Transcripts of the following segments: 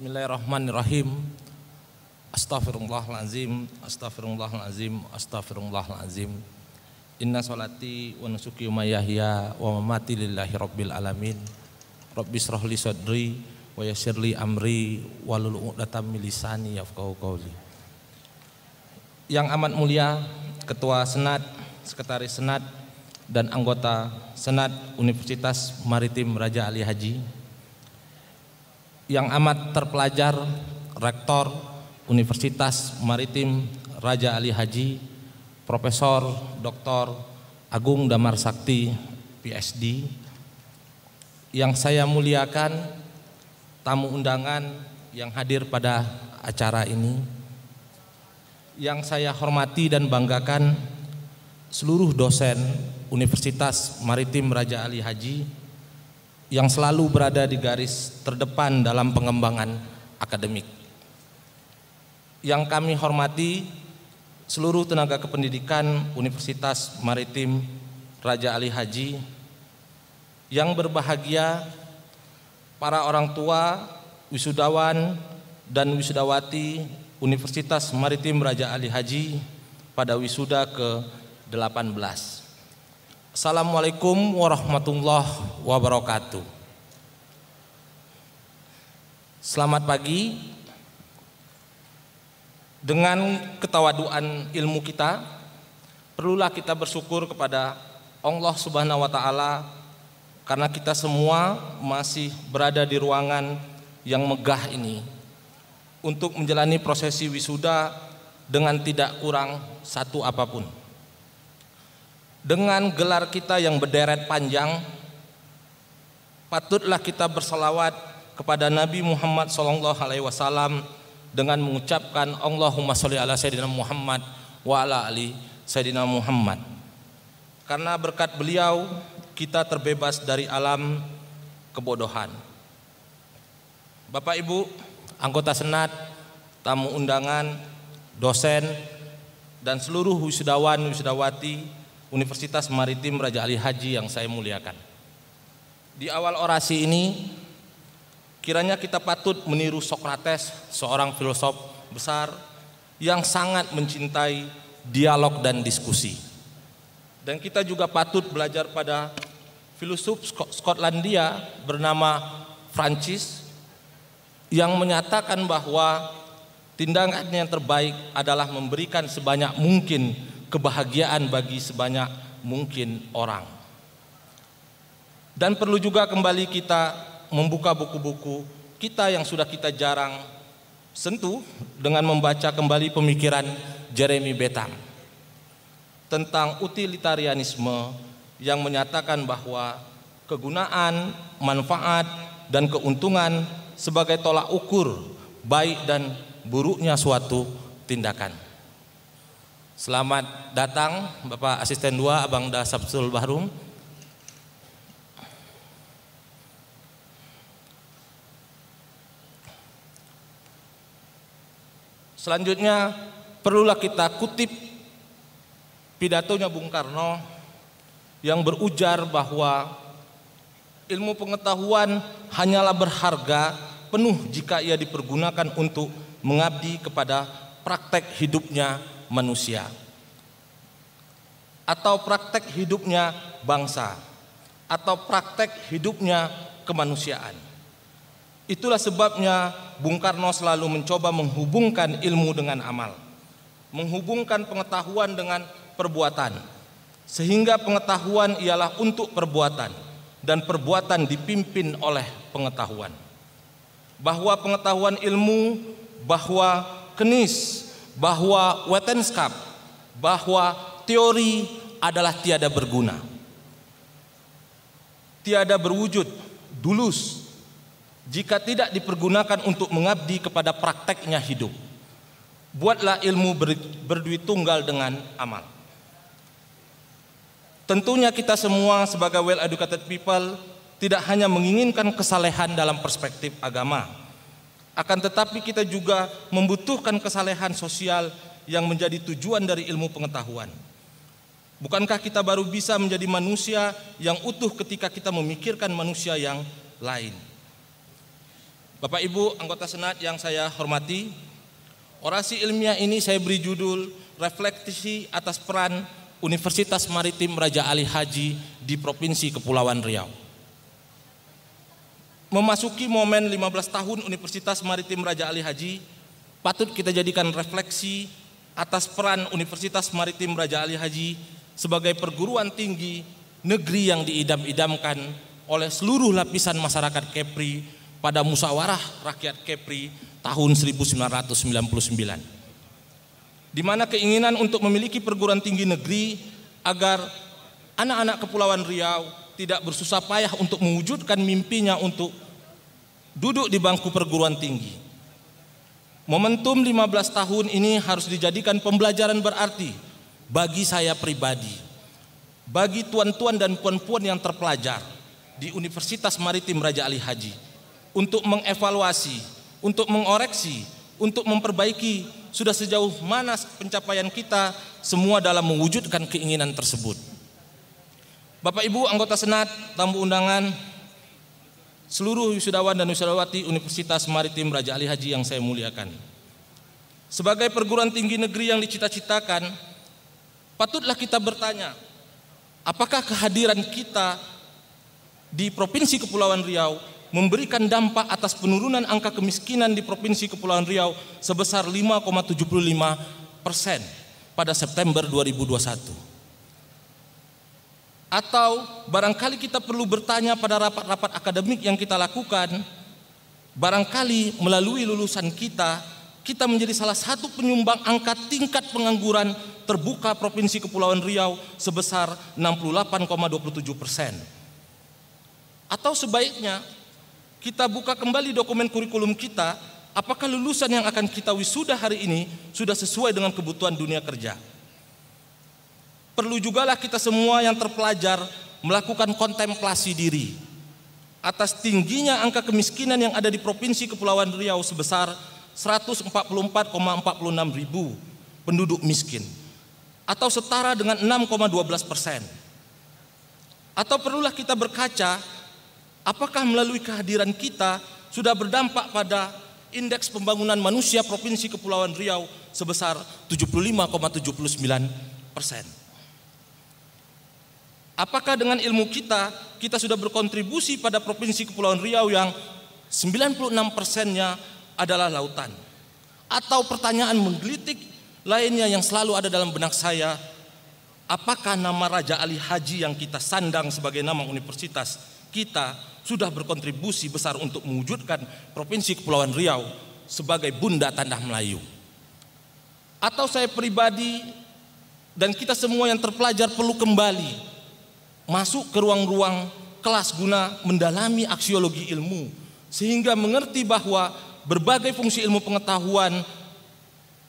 Bismillahirrahmanirrahim. Astaghfirullahalazim, astaghfirullahalazim, astaghfirullahalazim. Inna sholati wa nusuki wa mahyaya wa mamati lillahi rabbil alamin. Rabbi shrah li sadri wa yassir li amri wahlul 'uqdatam min lisani yafqahu qawli. Yang amat mulia Ketua Senat, Sekretaris Senat dan anggota Senat Universitas Maritim Raja Ali Haji, yang amat terpelajar Rektor Universitas Maritim Raja Ali Haji, Profesor Dr. Agung Damar Sakti, PhD, yang saya muliakan tamu undangan yang hadir pada acara ini, yang saya hormati dan banggakan seluruh dosen Universitas Maritim Raja Ali Haji yang selalu berada di garis terdepan dalam pengembangan akademik. Yang kami hormati seluruh tenaga kependidikan Universitas Maritim Raja Ali Haji, yang berbahagia para orang tua, wisudawan dan wisudawati Universitas Maritim Raja Ali Haji pada wisuda ke-18. Assalamualaikum warahmatullahi wabarakatuh. Selamat pagi. Dengan ketawaduan ilmu kita, perlulah kita bersyukur kepada Allah Subhanahu wa Ta'ala, karena kita semua masih berada di ruangan yang megah ini untuk menjalani prosesi wisuda dengan tidak kurang satu apapun. Dengan gelar kita yang berderet panjang, patutlah kita bersalawat kepada Nabi Muhammad SAW dengan mengucapkan Allahumma sholli ala Sayyidina Muhammad wa ala ali Sayyidina Muhammad. Karena berkat beliau kita terbebas dari alam kebodohan. Bapak Ibu, anggota Senat, tamu undangan, dosen, dan seluruh wisudawan wisudawati Universitas Maritim Raja Ali Haji yang saya muliakan. Di awal orasi ini, kiranya kita patut meniru Sokrates, seorang filosof besar yang sangat mencintai dialog dan diskusi. Dan kita juga patut belajar pada filosof Skotlandia bernama Francis yang menyatakan bahwa tindakan yang terbaik adalah memberikan sebanyak mungkin kebahagiaan bagi sebanyak mungkin orang. Dan perlu juga kembali kita membuka buku-buku kita yang sudah kita jarang sentuh dengan membaca kembali pemikiran Jeremy Bentham tentang utilitarianisme yang menyatakan bahwa kegunaan, manfaat, dan keuntungan sebagai tolak ukur baik dan buruknya suatu tindakan. Selamat datang Bapak Asisten 2 Abang Da Sabsul Bahrum. Selanjutnya perlulah kita kutip pidatonya Bung Karno yang berujar bahwa ilmu pengetahuan hanyalah berharga penuh jika ia dipergunakan untuk mengabdi kepada praktek hidupnya manusia atau praktek hidupnya bangsa atau praktek hidupnya kemanusiaan. Itulah sebabnya Bung Karno selalu mencoba menghubungkan ilmu dengan amal, menghubungkan pengetahuan dengan perbuatan, sehingga pengetahuan ialah untuk perbuatan dan perbuatan dipimpin oleh pengetahuan. Bahwa pengetahuan ilmu, bahwa kenis, bahwa wetenskap, bahwa teori adalah tiada berguna, tiada berwujud, dulus jika tidak dipergunakan untuk mengabdi kepada prakteknya hidup. Buatlah ilmu berduit tunggal dengan amal. Tentunya kita semua sebagai well educated people tidak hanya menginginkan kesalehan dalam perspektif agama, akan tetapi kita juga membutuhkan kesalehan sosial yang menjadi tujuan dari ilmu pengetahuan. Bukankah kita baru bisa menjadi manusia yang utuh ketika kita memikirkan manusia yang lain? Bapak Ibu anggota Senat yang saya hormati, orasi ilmiah ini saya beri judul Refleksi atas peran Universitas Maritim Raja Ali Haji di Provinsi Kepulauan Riau. Memasuki momen 15 tahun Universitas Maritim Raja Ali Haji, patut kita jadikan refleksi atas peran Universitas Maritim Raja Ali Haji sebagai perguruan tinggi negeri yang diidam-idamkan oleh seluruh lapisan masyarakat Kepri pada musyawarah rakyat Kepri tahun 1999, di mana keinginan untuk memiliki perguruan tinggi negeri agar anak-anak Kepulauan Riau tidak bersusah payah untuk mewujudkan mimpinya untuk duduk di bangku perguruan tinggi. Momentum 15 tahun ini harus dijadikan pembelajaran berarti bagi saya pribadi, bagi tuan-tuan dan puan-puan yang terpelajar di Universitas Maritim Raja Ali Haji, untuk mengevaluasi, untuk mengoreksi, untuk memperbaiki sudah sejauh mana pencapaian kita semua dalam mewujudkan keinginan tersebut. Bapak Ibu anggota Senat, tamu undangan, seluruh wisudawan dan wisudawati Universitas Maritim Raja Ali Haji yang saya muliakan. Sebagai perguruan tinggi negeri yang dicita-citakan, patutlah kita bertanya, apakah kehadiran kita di Provinsi Kepulauan Riau memberikan dampak atas penurunan angka kemiskinan di Provinsi Kepulauan Riau sebesar 5,75% pada September 2021. Atau barangkali kita perlu bertanya pada rapat-rapat akademik yang kita lakukan, barangkali melalui lulusan kita menjadi salah satu penyumbang angka tingkat pengangguran terbuka Provinsi Kepulauan Riau sebesar 68,27%. Atau sebaiknya kita buka kembali dokumen kurikulum kita, apakah lulusan yang akan kita wisuda hari ini sudah sesuai dengan kebutuhan dunia kerja. Perlu jugalah kita semua yang terpelajar melakukan kontemplasi diri atas tingginya angka kemiskinan yang ada di Provinsi Kepulauan Riau sebesar 144,46 ribu penduduk miskin, atau setara dengan 6,12%. Atau perlulah kita berkaca, apakah melalui kehadiran kita sudah berdampak pada indeks pembangunan manusia Provinsi Kepulauan Riau sebesar 75,79%. Apakah dengan ilmu kita sudah berkontribusi pada Provinsi Kepulauan Riau yang 96%-nya adalah lautan? Atau pertanyaan menggelitik lainnya yang selalu ada dalam benak saya, apakah nama Raja Ali Haji yang kita sandang sebagai nama universitas kita sudah berkontribusi besar untuk mewujudkan Provinsi Kepulauan Riau sebagai bunda tanah Melayu? Atau saya pribadi dan kita semua yang terpelajar perlu kembali masuk ke ruang-ruang kelas guna mendalami aksiologi ilmu, sehingga mengerti bahwa berbagai fungsi ilmu pengetahuan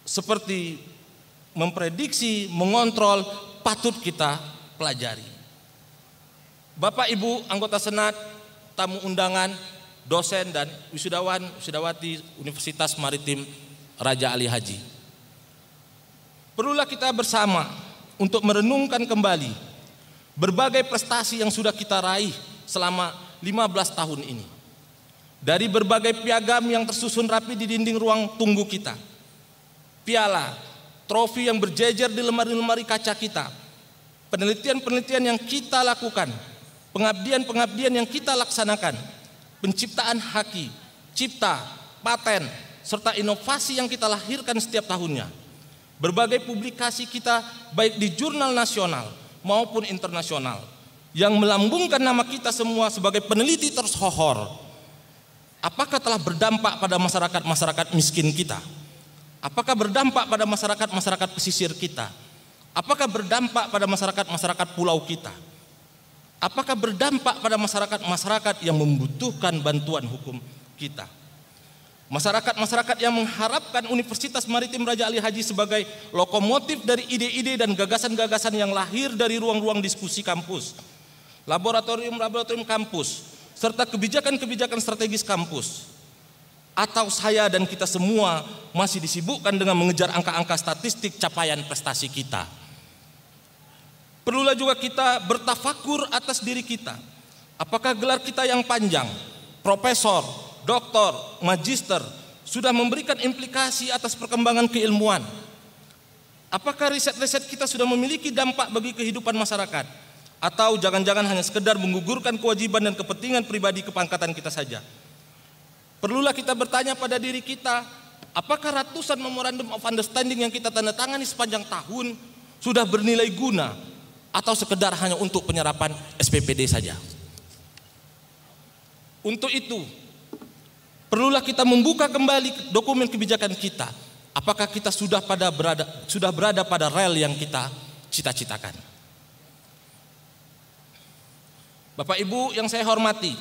seperti memprediksi, mengontrol patut kita pelajari. Bapak Ibu anggota Senat, tamu undangan, dosen dan wisudawan, wisudawati Universitas Maritim Raja Ali Haji, perlulah kita bersama untuk merenungkan kembali berbagai prestasi yang sudah kita raih selama 15 tahun ini. Dari berbagai piagam yang tersusun rapi di dinding ruang tunggu kita, piala, trofi yang berjejer di lemari-lemari kaca kita, penelitian-penelitian yang kita lakukan, pengabdian-pengabdian yang kita laksanakan, penciptaan haki, cipta, paten, serta inovasi yang kita lahirkan setiap tahunnya. Berbagai publikasi kita baik di jurnal nasional maupun internasional yang melambungkan nama kita semua sebagai peneliti tersohor, apakah telah berdampak pada masyarakat-masyarakat miskin kita? Apakah berdampak pada masyarakat-masyarakat pesisir kita? Apakah berdampak pada masyarakat-masyarakat pulau kita? Apakah berdampak pada masyarakat-masyarakat yang membutuhkan bantuan hukum kita? Masyarakat-masyarakat yang mengharapkan Universitas Maritim Raja Ali Haji sebagai lokomotif dari ide-ide dan gagasan-gagasan yang lahir dari ruang-ruang diskusi kampus, laboratorium-laboratorium kampus, serta kebijakan-kebijakan strategis kampus. Atau saya dan kita semua masih disibukkan dengan mengejar angka-angka statistik capaian prestasi kita. Perlulah juga kita bertafakur atas diri kita. Apakah gelar kita yang panjang, profesor, doktor, magister sudah memberikan implikasi atas perkembangan keilmuan. Apakah riset-riset kita sudah memiliki dampak bagi kehidupan masyarakat? Atau jangan-jangan hanya sekedar menggugurkan kewajiban dan kepentingan pribadi kepangkatan kita saja? Perlulah kita bertanya pada diri kita, apakah ratusan memorandum of understanding yang kita tanda tangani sepanjang tahun sudah bernilai guna atau sekedar hanya untuk penyerapan SPPD saja? Untuk itu, perlulah kita membuka kembali dokumen kebijakan kita. Apakah kita sudah berada pada rel yang kita cita-citakan? Bapak Ibu yang saya hormati,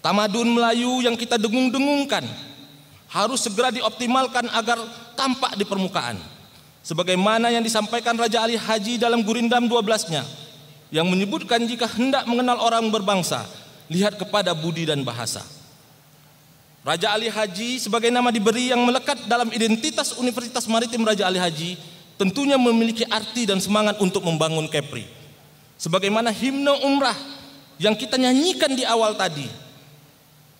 tamadun Melayu yang kita dengung-dengungkan harus segera dioptimalkan agar tampak di permukaan. Sebagaimana yang disampaikan Raja Ali Haji dalam Gurindam 12-nya, yang menyebutkan jika hendak mengenal orang berbangsa, lihat kepada budi dan bahasa. Raja Ali Haji sebagai nama diberi yang melekat dalam identitas Universitas Maritim Raja Ali Haji tentunya memiliki arti dan semangat untuk membangun Kepri. Sebagaimana himne umrah yang kita nyanyikan di awal tadi,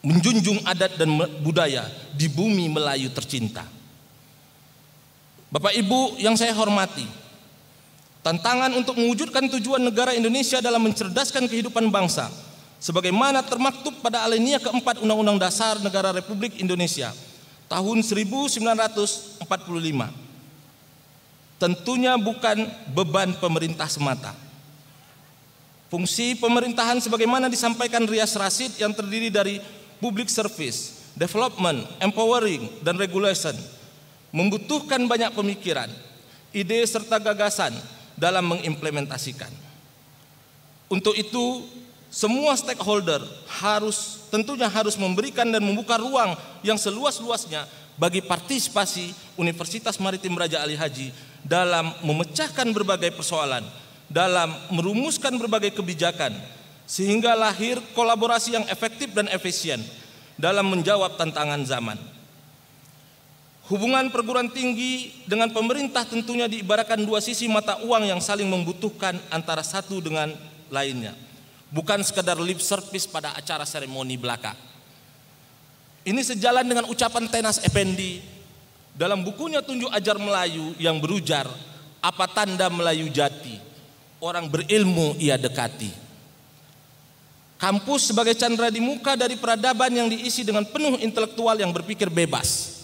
menjunjung adat dan budaya di bumi Melayu tercinta. Bapak Ibu yang saya hormati, tantangan untuk mewujudkan tujuan negara Indonesia dalam mencerdaskan kehidupan bangsa sebagaimana termaktub pada alinea keempat Undang-Undang Dasar Negara Republik Indonesia tahun 1945 tentunya bukan beban pemerintah semata. Fungsi pemerintahan sebagaimana disampaikan Rias Rasid yang terdiri dari public service, development, empowering, dan regulation membutuhkan banyak pemikiran, ide serta gagasan dalam mengimplementasikan. Untuk itu, semua stakeholder tentunya harus memberikan dan membuka ruang yang seluas-luasnya bagi partisipasi Universitas Maritim Raja Ali Haji dalam memecahkan berbagai persoalan, dalam merumuskan berbagai kebijakan, sehingga lahir kolaborasi yang efektif dan efisien dalam menjawab tantangan zaman. Hubungan perguruan tinggi dengan pemerintah tentunya diibaratkan dua sisi mata uang yang saling membutuhkan antara satu dengan lainnya. Bukan sekadar lip service pada acara seremoni belaka. Ini sejalan dengan ucapan Tenas Effendi dalam bukunya Tunjuk Ajar Melayu yang berujar, apa tanda Melayu jati, orang berilmu ia dekati. Kampus sebagai candra di muka dari peradaban yang diisi dengan penuh intelektual yang berpikir bebas,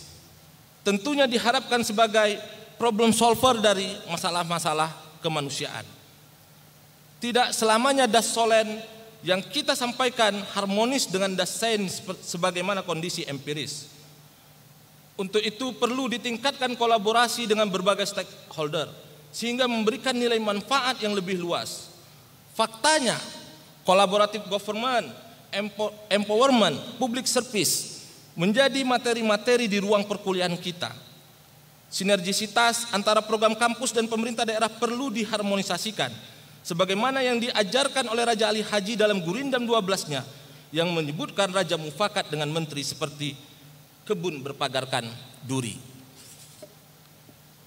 tentunya diharapkan sebagai problem solver dari masalah-masalah kemanusiaan. Tidak selamanya das solen yang kita sampaikan harmonis dengan das sains sebagaimana kondisi empiris. Untuk itu perlu ditingkatkan kolaborasi dengan berbagai stakeholder sehingga memberikan nilai manfaat yang lebih luas. Faktanya, collaborative government, empowerment, public service menjadi materi-materi di ruang perkuliahan kita. Sinergisitas antara program kampus dan pemerintah daerah perlu diharmonisasikan sebagaimana yang diajarkan oleh Raja Ali Haji dalam Gurindam 12-nya yang menyebutkan Raja mufakat dengan menteri seperti kebun berpagarkan duri.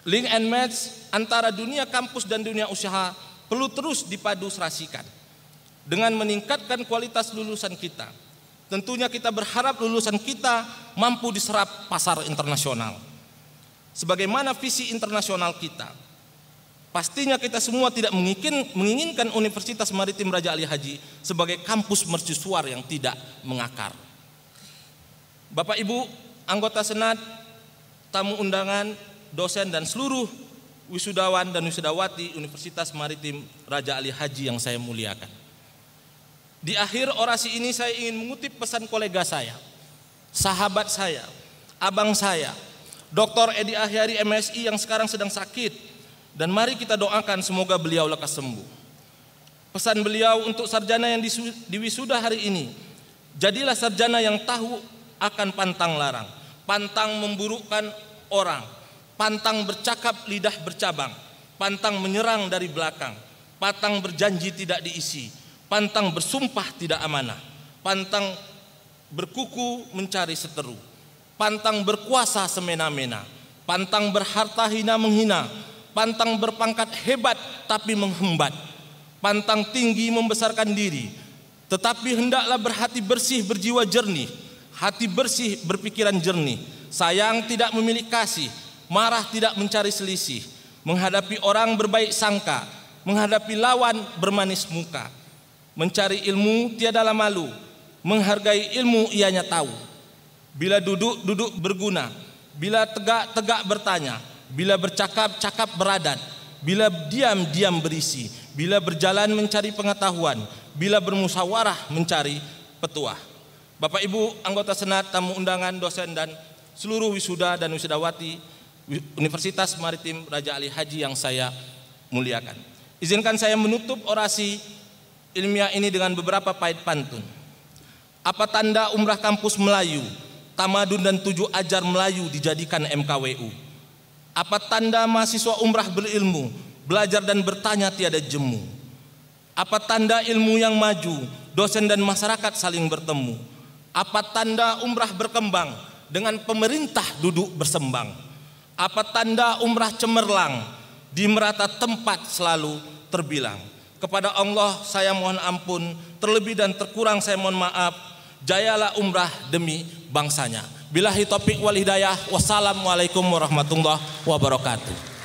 Link and match antara dunia kampus dan dunia usaha perlu terus dipadu serasikan dengan meningkatkan kualitas lulusan kita. Tentunya kita berharap lulusan kita mampu diserap pasar internasional. Sebagaimana visi internasional kita, pastinya kita semua tidak menginginkan Universitas Maritim Raja Ali Haji sebagai kampus mercusuar yang tidak mengakar. Bapak Ibu, anggota Senat, tamu undangan, dosen dan seluruh wisudawan dan wisudawati Universitas Maritim Raja Ali Haji yang saya muliakan. Di akhir orasi ini saya ingin mengutip pesan kolega saya, sahabat saya, abang saya, Dr. Edi Ahyari MSI yang sekarang sedang sakit. Dan mari kita doakan semoga beliau lekas sembuh. Pesan beliau untuk sarjana yang diwisuda hari ini, jadilah sarjana yang tahu akan pantang larang, pantang memburukkan orang, pantang bercakap lidah bercabang, pantang menyerang dari belakang, pantang berjanji tidak diisi, pantang bersumpah tidak amanah, pantang berkuku mencari seteru, pantang berkuasa semena-mena, pantang berharta hina menghina, pantang berpangkat hebat tapi menghembat, pantang tinggi membesarkan diri, tetapi hendaklah berhati bersih berjiwa jernih, hati bersih, berpikiran jernih, sayang tidak memilih kasih, marah tidak mencari selisih, menghadapi orang berbaik sangka, menghadapi lawan bermanis muka, mencari ilmu tiadalah malu, menghargai ilmu ianya tahu. Bila duduk, duduk berguna, bila tegak, tegak bertanya, bila bercakap, cakap beradat, bila diam, diam berisi, bila berjalan mencari pengetahuan, bila bermusyawarah mencari petuah. Bapak Ibu anggota Senat, tamu undangan, dosen dan seluruh wisuda dan wisudawati Universitas Maritim Raja Ali Haji yang saya muliakan. Izinkan saya menutup orasi ilmiah ini dengan beberapa bait pantun. Apa tanda umrah kampus Melayu, tamadun dan 7 ajar Melayu dijadikan MKWU? Apa tanda mahasiswa umrah berilmu, belajar dan bertanya tiada jemu? Apa tanda ilmu yang maju, dosen dan masyarakat saling bertemu? Apa tanda umrah berkembang, dengan pemerintah duduk bersembang? Apa tanda umrah cemerlang, di merata tempat selalu terbilang? Kepada Allah saya mohon ampun, terlebih dan terkurang saya mohon maaf. Jayalah umrah demi bangsanya. Billahi taufiq wal hidayah. Wassalamualaikum warahmatullahi wabarakatuh.